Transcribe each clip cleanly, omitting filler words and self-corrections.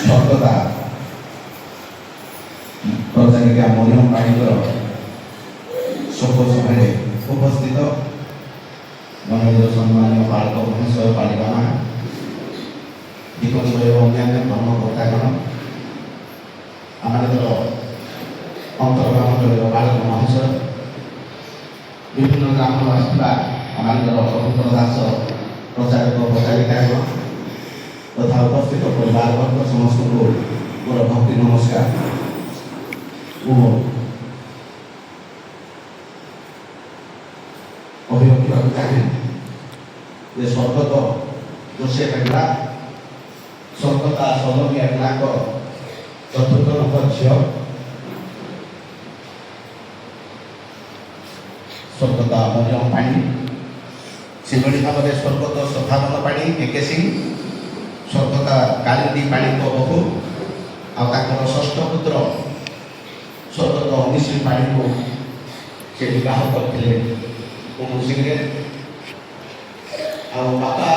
ସର୍ବଦା ପ୍ରଚାରିକା ମରିୟମ ପାଣିଙ୍କର ଶୋକ ସଭାରେ ଉପସ୍ଥିତ ମନୋନୀୟ ସମ୍ମାନୀୟ ବାଳକ ମହାଶୟ ବାଳିକାମା ଦୀପକ ଏବଂ ଅନ୍ୟାନ୍ୟ କର୍ମକର୍ତ୍ତାଗଣ ଆମର ଅନ୍ତର୍ଗତ ବାଳକ ମହାଶୟ ବିଭିନ୍ନ ଗ୍ରାମରୁ ଆସିଥିବା ଆମର ପ୍ରଭୁଙ୍କର ଦାସ ପ୍ରଚାରକ ପ୍ରଚାରିକାଗଣ ତଥା ଉପସ୍ଥିତ ପରିବାରବର୍ଗ ସମସ୍ତଙ୍କୁ ମୋର ଭକ୍ତି ନମସ୍କାର। ଅଭିରଖିବାକୁ ଚାହେଁ ଯେ ସ୍ୱର୍ଗତ ଯୋଶେଫ ଏଗଲା ସ୍ୱର୍ଗତା ସଲୋମୀ ଏଗଲାଙ୍କ ଚତୁର୍ଥ ନମ୍ବର ଝିଅ ସ୍ୱର୍ଗତା ମରିୟମ ପାଣି, ସେଭଳି ଭାବରେ ସ୍ୱର୍ଗତ ସଦାନନ୍ଦ ପାଣି ଏକେ ସିଂ, ସ୍ୱର୍ଗତା କାଳିନ୍ଦୀ ପାଣିଙ୍କ ବୋହୂ ଆଉ ତାଙ୍କର ଷଷ୍ଠ ପୁତ୍ର ସ୍ୱର୍ଗତ ଅନିଶ୍ରୀ ପାଣିକୁ ସେ ବିବାହ କରିଥିଲେ କୌଣସିରେ। ଆଉ ବାପା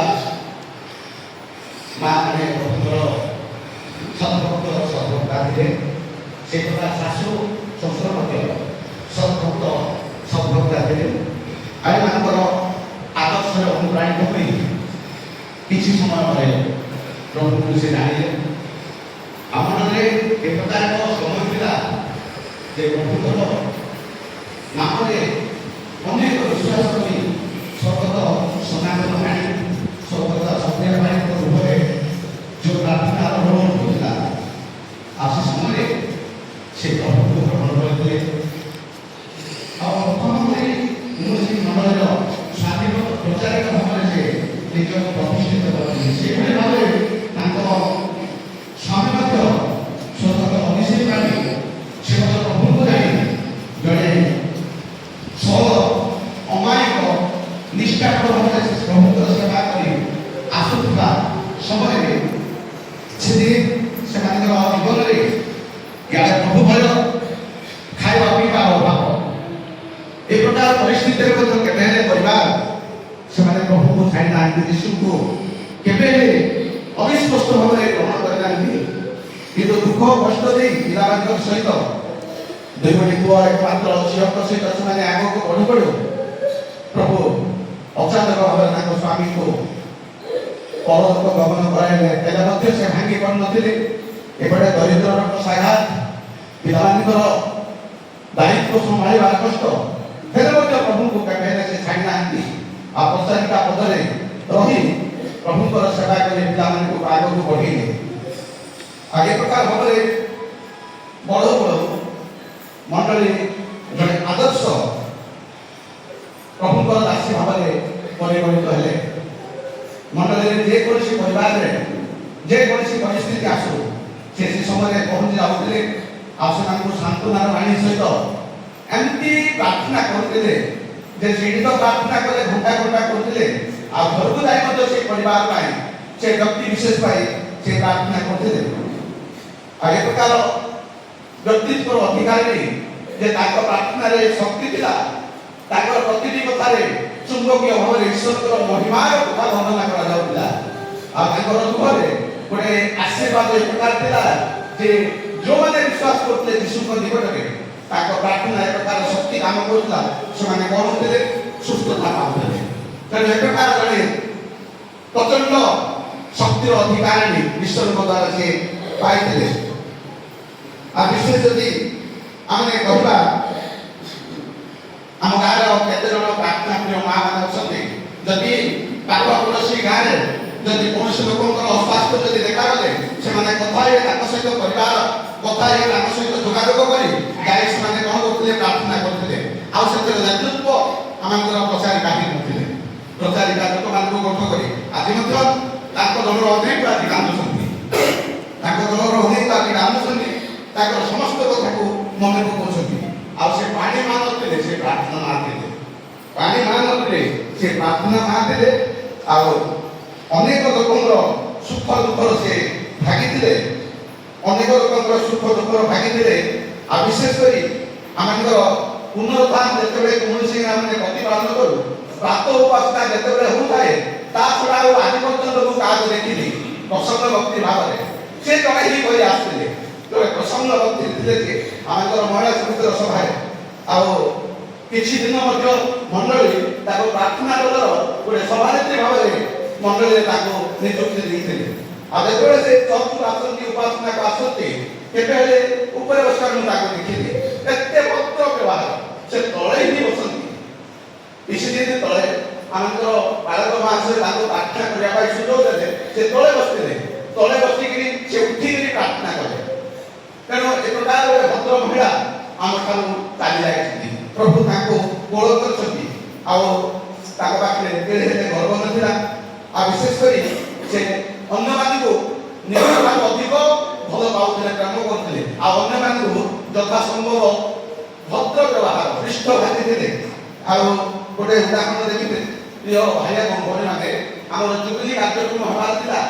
ମା ମାନେ ପ୍ରଭୁଙ୍କର ସଦ୍ଭକ୍ତ ସଦ୍ଭକ୍ତା ଥିଲେ, ସେ କଥା ଶାଶୁ ଶ୍ୱଶୁର ମଧ୍ୟ ସଦ୍ଭକ୍ତ ସଦ୍ଭକ୍ତା ଥିଲେ। ଆଉ ଏମାନଙ୍କର ଆଦର୍ଶରେ ଅନୁପ୍ରାଣିତ ହୋଇ କିଛି ସମୟ ପରେ ପ୍ରଭୁଙ୍କୁ ସେ ଜାଣିଲେ। ଆମ ମନରେ ଏ ପ୍ରକାର ସମୟ ଥିଲା ଯେ ପ୍ରଭୁଙ୍କର ନାମରେ ଅନେକ ବିଶ୍ୱାସ କରି ସ୍ୱର୍ଗତ ସନାତନ ପାଣି ସ୍ୱର୍ଗତ ସତ୍ୟ ପାଣିଙ୍କ ରୂପରେ ଯେଉଁ ପ୍ରାର୍ଥନା ଆରମ୍ଭ କରୁଥିଲା, ଆଉ ସେ ସମୟରେ ସେ ପ୍ରଭୁଙ୍କୁ ଗ୍ରହଣ କରିଥିଲେ। ଆଉ ପ୍ରଥମ କରି କୌଣସି ମଣ୍ଡଳୀର ସ୍ୱାଧୀନ ପ୍ରଚାରିକ ଭାବରେ ସେ ନିଜକୁ ପ୍ରତିଷ୍ଠିତ କରିଥିଲେ। ସେଭଳି ଭାବରେ ତାଙ୍କ ସ୍ୱାମୀ ମଧ୍ୟ ସ୍ୱର୍ଗତ ଅନିଶ୍ରୀ ପାଣି ସେ ମଧ୍ୟ ପ୍ରଭୁଙ୍କୁ ଜାଣି ଜଣେ ଅମାୟିକ ନିଷ୍ଠାପର ଭାବରେ ପ୍ରଭୁଙ୍କର ସେବା କରି ଆସୁଥିବା ସମୟରେ ସେଦିନ ସେମାନଙ୍କର ଜୀବନରେ ଇଆଡ଼େ ପ୍ରଭୁ ଭୟ, ଖାଇବା ପିଇବା ଅଭାବ, ଏ ପ୍ରକାର ପରିସ୍ଥିତିରେ ମଧ୍ୟ କେବେ ହେଲେ ପରିବାର ସେମାନେ ପ୍ରଭୁଙ୍କୁ ଛାଡ଼ିନାହାନ୍ତି, ଯୀଶୁଙ୍କୁ କେବେ ହେଲେ ଅବିସ୍ପଷ୍ଟ ଭାବରେ ଗ୍ରହଣ କରିନାହାନ୍ତି। କିନ୍ତୁ ଦୁଃଖ କଷ୍ଟ ଦେଇ ପିଲାମାନଙ୍କ ସହିତ ଦୁଇ ଗୋଟି ପୁଅ ଏକମାତ୍ର ଝିଅଙ୍କ ସହିତ ସେମାନେ ଆଗକୁ ବଢ଼ି ବଢ଼ୁ ପ୍ରଭୁ ଅଚାନକ ଭାବରେ ତାଙ୍କ ସ୍ୱାମୀଙ୍କୁ ପରଲୋକ ଗମନ କରାଇଲେ, ହେଲେ ମଧ୍ୟ ସେ ଭାଙ୍ଗି ପାରୁନଥିଲେ। ଏପଟେ ଦରିଦ୍ରର ସାଘାତ, ପିଲାମାନଙ୍କର ଦାୟିତ୍ୱ ସମ୍ଭାଳିବା କଷ୍ଟ, ହେଲେ ମଧ୍ୟ ପ୍ରଭୁଙ୍କୁ କେବେ ହେଲେ ସେ ଛାଡ଼ିନାହାନ୍ତି। ଆଉ ପ୍ରଚାରିକା ପଦରେ ରହି ପ୍ରଭୁଙ୍କର ସେବା କରି ପିଲାମାନଙ୍କୁ ଆଗକୁ ବଢ଼େଇଲେ। ଆଉ ଏ ପ୍ରକାର ଭାବରେ ବଡ଼ ବଡ଼ ମଣ୍ଡଳୀ ଜଣେ ଆଦର୍ଶ ପ୍ରଭୁଙ୍କର ଦାସୀ ଭାବରେ ପରିଗଣିତ ହେଲେ। ମଣ୍ଡଳୀରେ ଯେକୌଣସି ପରିବାରରେ ଯେକୌଣସି ପରିସ୍ଥିତି ଆସୁ ସେ ସମୟରେ ପହଞ୍ଚି ଯାଉଥିଲେ। ଆଉ ସେମାନଙ୍କୁ ସାନ୍ତ୍ୱନାର ବାଣୀ ସହିତ ଏମିତି ପ୍ରାର୍ଥନା କରୁଥିଲେ ଯେ ସେଇଠି ତ ପ୍ରାର୍ଥନା କଲେ ଘଣ୍ଟା ଘଣ୍ଟା କରୁଥିଲେ, ଆଉ ଘରକୁ ଯାଇ ମଧ୍ୟ ସେ ପରିବାର ପାଇଁ ସେ ବ୍ୟକ୍ତି ବିଶେଷ ପାଇଁ ସେ ପ୍ରାର୍ଥନା କରୁଥିଲେ। ଆଉ ଏ ପ୍ରକାର ବ୍ୟକ୍ତିତ୍ୱର ଅଧିକାରୀ ଯେ ତାଙ୍କ ପ୍ରାର୍ଥନାରେ ଶକ୍ତି ଥିଲା, ତାଙ୍କର ପ୍ରତିଟି କଥାରେ ଚୁମ୍ବକୀୟ ଭାବରେ ଈଶ୍ୱରଙ୍କର ମହିମାର କଥା ବର୍ଣ୍ଣନା କରାଯାଉଥିଲା। ଆଉ ତାଙ୍କର ମୁହଁରେ ଗୋଟେ ଆଶୀର୍ବାଦ ଏ ପ୍ରକାର ଥିଲା ଯେ ଯେଉଁମାନେ ବିଶ୍ୱାସ କରୁଥିଲେ ଯୀଶୁଙ୍କ ନିକଟରେ ତାଙ୍କ ପ୍ରାର୍ଥନା ଏ ପ୍ରକାର ଶକ୍ତି କାମ କରୁଥିଲା, ସେମାନେ କ'ଣ ହଉଥିଲେ? ସୁସ୍ଥତା ପାଉଥିଲେ। ତେଣୁ ଏ ପ୍ରକାର ଜଣେ ପ୍ରଚଣ୍ଡ ଶକ୍ତିର ଅଧିକାରୀ ଈଶ୍ୱରଙ୍କ ଦ୍ୱାରା ସେ ପାଇଥିଲେ। ଆଉ ବିଶେଷ ଯଦି ଆମେ କହିବା ଆମ ଗାଁର କେତେ ଜଣ ପ୍ରାର୍ଥନା ପ୍ରିୟ ମା ମାନେ ଅଛନ୍ତି, ଯଦି ପାଖ ପଡ଼ୋଶୀ ଗାଁରେ ଯଦି କୌଣସି ଲୋକଙ୍କର ଅସ୍ୱାସ୍ଥ୍ୟ ଯଦି ଦେଖାଗଲେ ସେମାନେ କଥା ହେଇ ତାଙ୍କ ସହିତ ପରିବାର କଥା ହେଇ ତାଙ୍କ ସହିତ ଯୋଗାଯୋଗ କରି ଯାଇ ସେମାନେ କ'ଣ କରୁଥିଲେ? ପ୍ରାର୍ଥନା କରୁଥିଲେ। ଆଉ ସେଥିରେ ନେତୃତ୍ୱ ଆମଙ୍କର ପ୍ରଚାରିକା ହିଁ କରୁଥିଲେ। ପ୍ରଚାରିକା ଲୋକମାନଙ୍କୁ ଗଠ କରି ଆଜି ମଧ୍ୟ ତାଙ୍କ ଦଳର ଅନେକ ଆଜି କାନ୍ଦୁଛନ୍ତି, ତାଙ୍କ ଦଳର ଅନେକ ଆଜି କାନ୍ଦୁଛନ୍ତି, ତାଙ୍କର ସମସ୍ତ କଥାକୁ ମନେ ପକାଉଛନ୍ତି। ଆଉ ସେ ପାଣି ମା ନଥିଲେ, ସେ ପ୍ରାର୍ଥନା ମା ଥିଲେ। ପାଣି ମା ନଥିଲେ, ସେ ପ୍ରାର୍ଥନା ମା ଥିଲେ। ଆଉ ଅନେକ ଲୋକଙ୍କର ସୁଖ ଦୁଃଖର ସେ ଭାଗିଥିଲେ, ଅନେକ ଲୋକଙ୍କର ସୁଖ ଦୁଃଖର ଭାଗିଥିଲେ। ଆଉ ବିଶେଷ କରି ଆମଙ୍କର ପୁନରୁତ୍ଥାନ ଯେତେବେଳେ କୌଣସି ଆମେ ପ୍ରତିପାଳନ କରୁ, ପ୍ରାତ ଉପାସନା ଯେତେବେଳେ ହେଉଥାଏ, ତା ଛଡ଼ା ଆଉ ଆଜି ପର୍ଯ୍ୟନ୍ତ ମୁଁ କାହାକୁ ଦେଖିନି ପ୍ରସନ୍ନ ଭକ୍ତି ଭାବରେ ସେ ଜଣେ ହିଁ କହି ଆସିଥିଲେ ଜଣେ ପ୍ରସନ୍ନ ବ୍ୟକ୍ତି ଥିଲେ ଯେ ଆମର ମହିଳା ସମିତିର ସଭାରେ ଆଉ କିଛି ଦିନ ମଧ୍ୟ ମଣ୍ଡଳୀ ତାକୁ ପ୍ରାର୍ଥନା ଦଳର ଗୋଟେ ସଭାନେତ୍ରୀ ଭାବରେ ମଣ୍ଡଳୀରେ ତାକୁ ନିଯୁକ୍ତି ଦେଇଥିଲେ। ଆଉ ଯେତେବେଳେ ସେ ଚର୍ଚ୍ଚକୁ ଆସନ୍ତି ଉପାସନାକୁ ଆସନ୍ତି କେବେ ହେଲେ ଉପରେ ବସିବା ମୁଁ ତାକୁ ଦେଖିଲି ଏତେ ଭଦ୍ର ବ୍ୟବହାର ସେ ତଳେ ହିଁ ବସନ୍ତି। କିଛି ଦିନ ତଳେ ଆମର ବାଳକ ମାସରେ ତାଙ୍କୁ ପ୍ରାର୍ଥନା କରିବା ପାଇଁ ସୁଯୋଗ ଦେଲେ ସେ ତଳେ ବସିଥିଲେ ତଳେ ବସିକିରି ସେ ଉଠିକିରି ପ୍ରାର୍ଥନା କଲେ। ତେଣୁ ଏ ପ୍ରକାର ଗୋଟେ ଭଦ୍ର ମହିଳା ଆମଠାରୁ ଚାଲି ଯାଇଛନ୍ତି ପ୍ରଭୁ ତାଙ୍କୁ କୋଳ କରିଛନ୍ତି ଆଉ ତାଙ୍କ ପାଖରେ କେଡ଼େ ହେଲେ ଗର୍ବ ନଥିଲା ଆଉ ବିଶେଷ କରି ସେ ଅନ୍ୟମାନଙ୍କୁ ନିଜଠାରୁ ଅଧିକ ଭଲ ପାଉଥିଲେ ପ୍ରେମ କରୁଥିଲେ ଆଉ ଅନ୍ୟମାନଙ୍କୁ ଯଥାସମ୍ଭବ ଭଦ୍ର ବ୍ୟବହାର ପୃଷ୍ଠ ଭାଜିଥିଲେ। ଆଉ ଗୋଟେ ଉଦାହରଣ ଦେଖିବେ ପ୍ରିୟ ଭାଇ ଏବଂ ଭଉଣୀମାନେ ଆମର ଜୁବିଲି କାର୍ଯ୍ୟକ୍ରମ ହେବାର ଥିଲା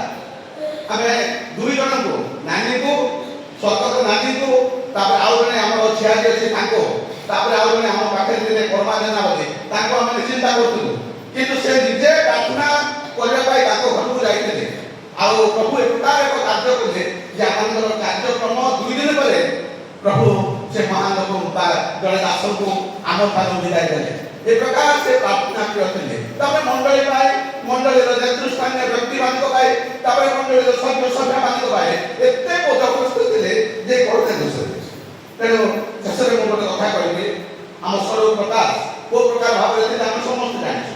ଆମେ ଦୁଇ ଜଣଙ୍କୁ ନାନୀକୁ ସ୍ୱର୍ଗତ ନାନୀକୁ ତାପରେ ଆଉ ଜଣେ ଆମର ଝିଆରୀ ଅଛି ତାଙ୍କୁ ତାପରେ ଆଉ ଜଣେ ଆମ ପାଖରେ ଥିଲେ କର୍ମା ଜେନାବତୀ ତାଙ୍କୁ ଆମେ ଚିନ୍ତା କରୁଥିଲୁ କିନ୍ତୁ ସେ ନିଜେ ପ୍ରାର୍ଥନା କରିବା ପାଇଁ ତାଙ୍କ ଘରକୁ ଯାଇଥିଲେ। ଆଉ ପ୍ରଭୁ ଏ ପ୍ରକାର ଏକ କାର୍ଯ୍ୟ କଲେ ଯେ ଆପଣଙ୍କର କାର୍ଯ୍ୟକ୍ରମ 2 ଦିନ ପରେ ପ୍ରଭୁ ସେ ମହାନ ଲୋକଙ୍କୁ ବା ଜଣେ ଦାସଙ୍କୁ ଆମ ଠାରୁ ବିଦାୟ ଦେଲେ। ଏ ପ୍ରକାର ସେ ପ୍ରାର୍ଥନା ପ୍ରିୟ ଥିଲେ। ତାପରେ ମଣ୍ଡଳୀ ପାଇଁ ମଣ୍ଡଳୀର ନେତୃସ୍ଥାନୀୟ ବ୍ୟକ୍ତିମାନଙ୍କ ପାଇଁ ତାପରେ ମଣ୍ଡଳୀର ସଭ୍ୟମାନଙ୍କ ପାଇଁ ଏତେ ବୋଧଗ୍ରସ୍ତ ଥିଲେ ଯେ କହିଲେ ଦୋଷରେ। ତେଣୁ ଶେଷରେ ମୁଁ ଗୋଟେ କଥା କହିବି ଆମ ସ୍ୱରୂପ ପ୍ରକାଶ କୋଉ ପ୍ରକାର ଭାବରେ ଥିଲେ ଆମେ ସମସ୍ତେ ଜାଣିଛୁ।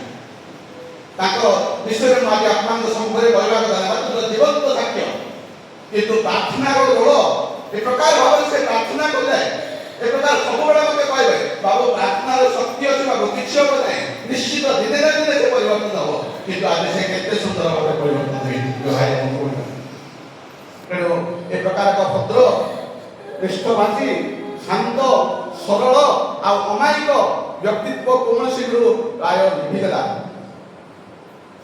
ତାଙ୍କ ବିଷୟରେ ମୁଁ ଆଜି ଆପଣଙ୍କ ସମ୍ମୁଖରେ କହିବାକୁ ଚାହେଁ ଜୀବନ୍ତ ସାକ୍ଷ୍ୟ କିନ୍ତୁ ପ୍ରାର୍ଥନାର ରୋଳ ଏ ପ୍ରକାର ଭାବରେ ସେ ପ୍ରାର୍ଥନା କଲେ ଏ ପ୍ରକାର ସବୁବେଳେ ମୋତେ କହିବେ ବାବୁ ପ୍ରାର୍ଥନାର ଶକ୍ତି ଅଛି ବାବୁ କିଛି ହବ ନାହିଁ ନିଶ୍ଚିତ ଦିନେ ନା ଦିନେ ସେ ପରିବର୍ତ୍ତନ ହବ କିନ୍ତୁ ଆଜି ସେ କେତେ ସୁନ୍ଦର ଭାବରେ ପରିବର୍ତ୍ତନ ହୋଇଛି। ତେଣୁ ଏ ପ୍ରକାର ଏକ ଭଦ୍ର ନିଷ୍ଠଭାଷୀ ଶାନ୍ତ ସରଳ ଆଉ ଅମାୟିକ ବ୍ୟକ୍ତିତ୍ୱ କୌଣସିରୁ ପ୍ରାୟ ନିଭିଗଲା।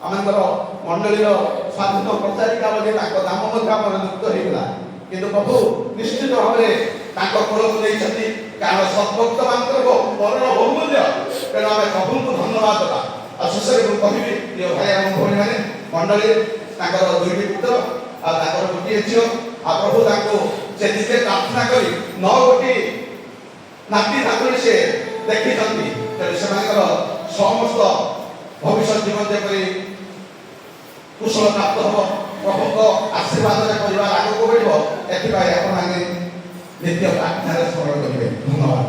ଆମଙ୍କର ମଣ୍ଡଳୀର ସ୍ୱାଧୀନ ପ୍ରଚାରିକା ବୋଲି ତାଙ୍କ ନାମ ମଧ୍ୟ ଆମର ଯୁକ୍ତ ହେଇଗଲା କିନ୍ତୁ ପ୍ରଭୁ ନିଶ୍ଚିତ ଭାବରେ ତାଙ୍କ କୋଳକୁ ନେଇଛନ୍ତି କାରଣ ସଦ୍ଭକ୍ତମାନଙ୍କର ମରଣ ବହୁମୂଲ୍ୟ। ତେଣୁ ଆମେ ପ୍ରଭୁଙ୍କୁ ଧନ୍ୟବାଦ ଦେବା। ଆଉ ଶେଷରେ ମୁଁ କହିବି ପ୍ରିୟ ଭାଇ ଏବଂ ଭଉଣୀମାନେ ମଣ୍ଡଳୀ ତାଙ୍କର 2ଟି ପୁତ୍ର ଆଉ ତାଙ୍କର ଗୋଟିଏ ଝିଅ ଆଉ ପ୍ରଭୁ ତାଙ୍କୁ ସେ ନିଜେ ପ୍ରାର୍ଥନା କରି 9ଗୋଟି ନାତି ନାତୁଣୀ ସେ ଦେଖିଛନ୍ତି। ତେଣୁ ସେମାନଙ୍କର ସମସ୍ତ ଭବିଷ୍ୟତ ଜୀବନ ଯେପରି କୁଶଳ ପ୍ରାପ୍ତ ହେବ ପ୍ରଭୁଙ୍କ ଆଶୀର୍ବାଦରେ ପରିବାର ଆଗକୁ ବଢ଼ିବ ଏଥିପାଇଁ ଆପଣମାନେ ନିତ୍ୟ ପ୍ରାର୍ଥନାରେ ସ୍ମରଣ କରିବେ। ଧନ୍ୟବାଦ।